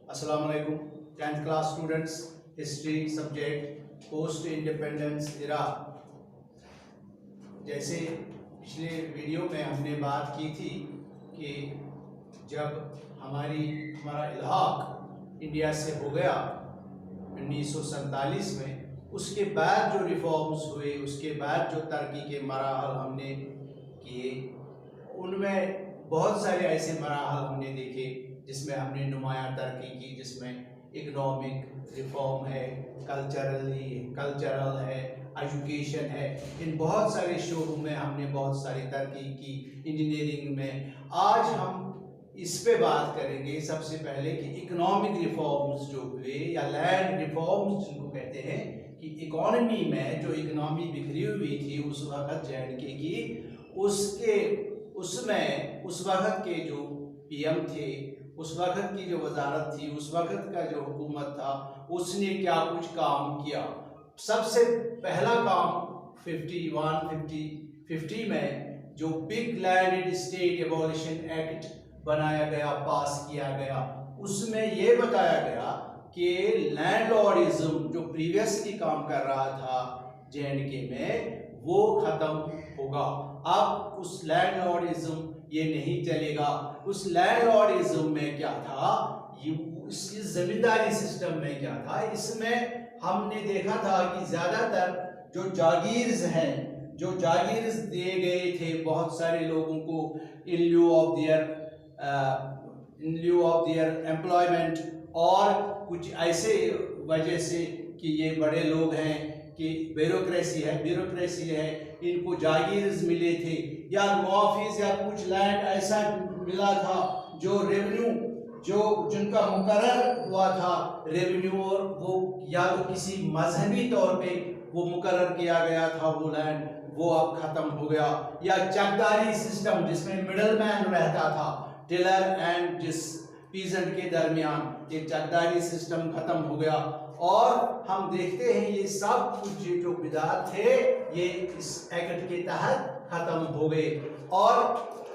अस्सलाम वालेकुम 10th class students. History subject post independence era. जैसे पिछले वीडियो में हमने बात की थी कि जब हमारा इल्हाक इंडिया से हो गया 1947 में, उसके बाद जो रिफॉर्म्स हुए, उसके बाद जो तरक्की के मराहल हमने किए, उनमें बहुत सारे ऐसे मराहल हमने देखे जिसमें हमने नुमायां तरक्की की, जिसमें इकोनॉमिक रिफॉर्म है, कल्चरल है, एजुकेशन है। इन बहुत सारे शोबों में हमने बहुत सारी तरक्की की। इंजीनियरिंग में आज हम इस पे बात करेंगे सबसे पहले कि इकोनॉमिक रिफॉर्म्स जो हुए या लैंड रिफॉर्म्स जिनको कहते हैं, कि इकोनॉमी में जो इकोनॉमी बिखरी हुई थी उस वक्त जे.एंड.के की, उसमें उस वक्त के जो पीएम थे, उस वक्त की जो वजारत थी, उस वक्त का जो हुकूमत था, उसने क्या कुछ काम किया। सबसे पहला काम 50 में जो big land state abolition act बनाया गया, पास किया गया, उसमें यह बताया गया कि लैंडलॉर्डिज्म जो प्रीवियसली काम कर रहा था जे.एंड.के में, वो खत्म होगा। अब उस लैंडलॉर्डिज्म ये नहीं चलेगा। उस लैंडलॉर्डिज्म में क्या था, ये इसकी जमींदारी सिस्टम में क्या था, इसमें हमने देखा था कि ज्यादातर जो जागीर्स हैं, जो जागीर्स दिए गए थे बहुत सारे लोगों को इन लिeu ऑफ देयर एम्प्लॉयमेंट, और कुछ ऐसे वजह से कि ये बड़े लोग हैं कि ब्यूरोक्रेसी है, इनको जागीर्स मिले थे या मुआफिज या कुछ लैंड ऐसा मिला था जो रेवेन्यू जो जिनका मुकर्रर हुआ था रेवेन्यू, और वो या तो किसी मजहबी तौर पे वो मुकर्रर किया गया था वो लैंड, वो अब खत्म हो गया। या चकदारी सिस्टम जिसमें मिडलमैन रहता था टिलर एंड जिस पीजेंट के दरमियान, ये चकदारी सिस्टम खत्म हो गया। और हम देखते हैं ये सब कुछ जो बिदात थे ये इस एक्ट के तहत खत्म हो गए। और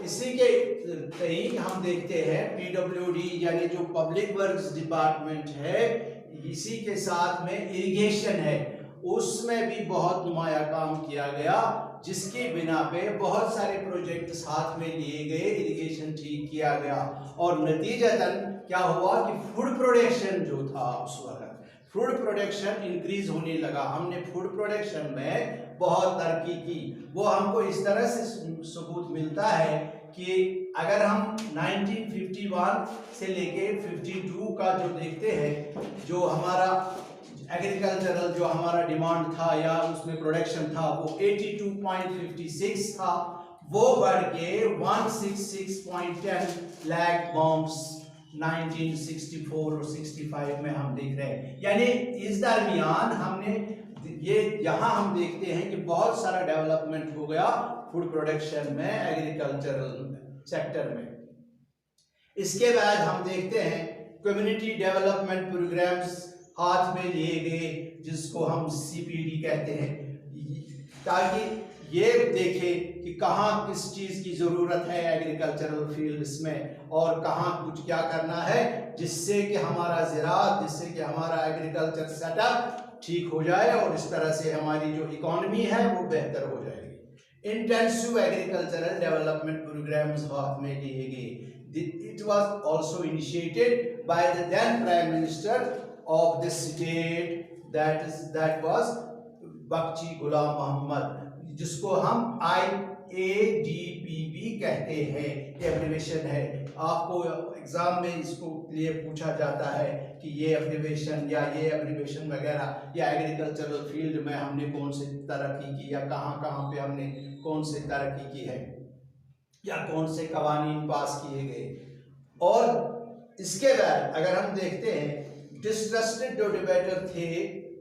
इसी के तहत हम देखते हैं पीडब्ल्यूडी यानी जो पब्लिक वर्क्स डिपार्टमेंट है, इसी के साथ में इरिगेशन है, उसमें भी बहुत नुमाया काम किया गया, जिसकी बिना पे बहुत सारे प्रोजेक्ट साथ में लिए गए, इरिगेशन ठीक किया गया। और नतीजतन क्या हुआ कि फूड प्रोडक्शन जो था उस वक्त, फूड प्रोडक्शन इंक्रीज होने लगा। हमने फूड प्रोडक्शन में बहुत तरक्की की। वो हमको इस तरह से सबूत मिलता है कि अगर हम 1951 से लेके 52 का जो देखते हैं, जो हमारा एग्रीकल्चरल जो हमारा डिमांड था या उसमें प्रोडक्शन था वो 82.56 था, वो बढ़ के 166.10 लाख बॉम्ब्स 1964 और 65 में हम देख रहे हैं। यानी इस दरमियान हमने ये यहाँ हम देखते हैं कि बहुत सारा डेवलपमेंट हो गया फूड प्रोडक्शन में, एग्रीकल्चरल सेक्टर में। इसके बाद हम देखते हैं कम्युनिटी डेवलपमेंट प्रोग्राम्स हाथ में लिए गए, जिसको हम CPD कहते हैं, ताकि ये देखे कि कहाँ किस चीज़ की ज़रूरत है एग्रीकल्चरल फील्ड्स में, और कहाँ कुछ क्या करना है जिससे कि हमारा ज़राअत, जिससे कि हमारा एग्रीकल्चर सेटअप ठीक हो जाए, और इस तरह से हमारी जो इकॉनमी है वो बेहतर हो जाएगी। इंटेंसिव एग्रीकल्चरल डेवलपमेंट प्रोग्राम्स हाथ में लिए गए। It was also initiated by the then prime minister of this state, that was Bakshi Ghulam Mohammad, जिसको हम IADPB कहते हैं, एब्रिवेशन है। आपको एग्जाम में इसको लिए पूछा जाता है कि ये एब्रिवेशन या ये एब्रिवेशन वगैरह, या एग्रीकल्चरल फील्ड में हमने कौन से तरक्की की, या कहाँ कहाँ पे हमने कौन से तरक्की की है, या कौन से कवानीन पास किए गए। और इसके बाद अगर हम देखते हैं, डिसट्रस्टेड जो डिबेटर थे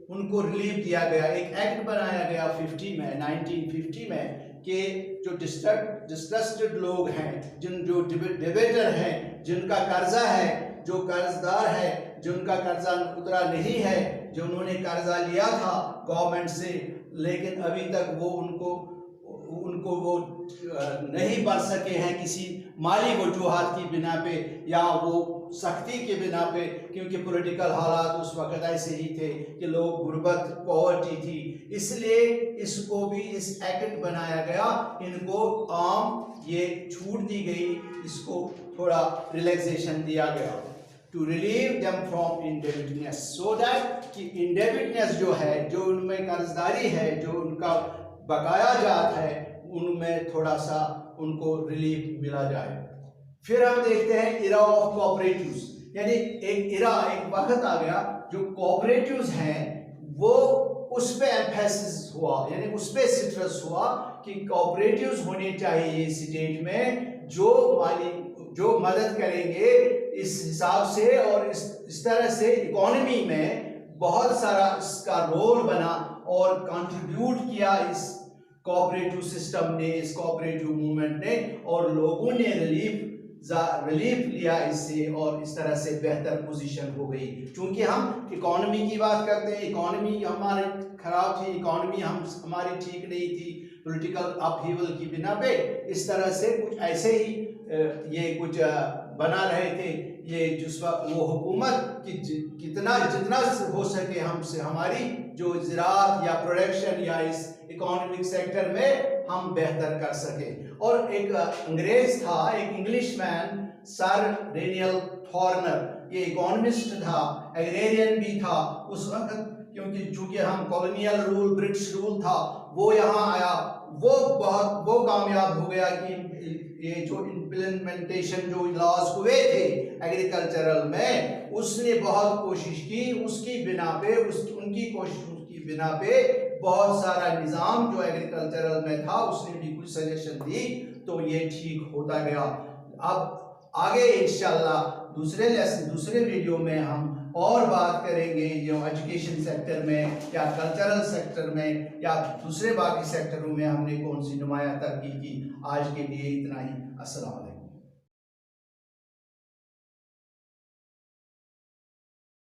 उनको रिलीफ दिया गया। एक एक्ट बनाया गया 1950 में कि जो डिसट्रस्टेड लोग हैं, जो डिबेटर हैं, जिनका कर्जा है, जो कर्जदार है, जिनका कर्जा उतरा नहीं है, जो उन्होंने कर्जा लिया था गवर्नमेंट से, लेकिन अभी तक वो उनको वो नहीं बढ़ सके हैं किसी माली वजूहात की बिना पे, या वो सख्ती के बिना पे, क्योंकि पॉलिटिकल हालात उस वक्त ऐसे ही थे कि लोग गुर्बत, पॉवर्टी थी, इसलिए इसको भी इस एक्ट बनाया गया, इनको आम ये छूट दी गई, इसको थोड़ा रिलैक्सेशन दिया गया to relieve them from indebtedness, so that कि इंडेबिटनेस जो है, जो उनमें कर्जदारी है, जो उनका बकाया जात है, उनमें थोड़ा सा उनको रिलीफ मिला जाए। फिर हम देखते हैं इरा ऑफ कोऑपरेटिव्स, यानी एक वक्त आ गया जो कोऑपरेटिव्स हैं वो उस पे एम्फेसिस हुआ, यानी उस पे स्ट्रेस हुआ कि कोऑपरेटिव्स होने चाहिए स्टेट में जो मदद करेंगे इस हिसाब से, और इस तरह से इकोनॉमी में बहुत सारा इसका रोल बना और कंट्रीब्यूट किया इस कोऑपरेटिव सिस्टम ने, इस कोऑपरेटिव मूवमेंट ने, और लोगों ने रिलीफ लिया इससे, और इस तरह से बेहतर पोजीशन हो गई। क्योंकि हम इकोनॉमी की बात करते हैं, इकोनॉमी हमारे खराब थी, इकोनॉमी हमारी ठीक नहीं थी, पॉलिटिकल अपहीवल की बिना पे इस तरह से कुछ ऐसे ही ये कुछ बना रहे थे, ये जिस वक्त वो हुकूमत की जितना हो सके हमसे हमारी जो ज़राअत या प्रोडक्शन या इस इकोनॉमिक सेक्टर में हम बेहतर कर सके। और एक अंग्रेज था, एक इंग्लिश मैन, सर डेनियल थॉर्नर, ये इकोनॉमिस्ट था, एग्रेरियन भी था उस वक्त, क्योंकि चूंकि हम कॉलोनियल रूल, ब्रिटिश रूल था, वो यहाँ आया, वो कामयाब हो गया कि ये जो इम्प्लीमेंटेशन जो लॉज हुए थे एग्रीकल्चरल में, उसने बहुत कोशिश की, उसकी बिना पे उनकी कोशिश की बिना पे बहुत सारा निज़ाम जो एग्रीकल्चरल में था उसने भी कुछ सजेशन दी, तो ये ठीक होता गया। अब आगे इंशाल्लाह दूसरे वीडियो में हम और बात करेंगे जो एजुकेशन सेक्टर में या कल्चरल सेक्टर में या दूसरे बाकी सेक्टरों में हमने कौन सी नुमाया तरक्की की। आज के लिए इतना ही। अस्सलाम वालेकुम।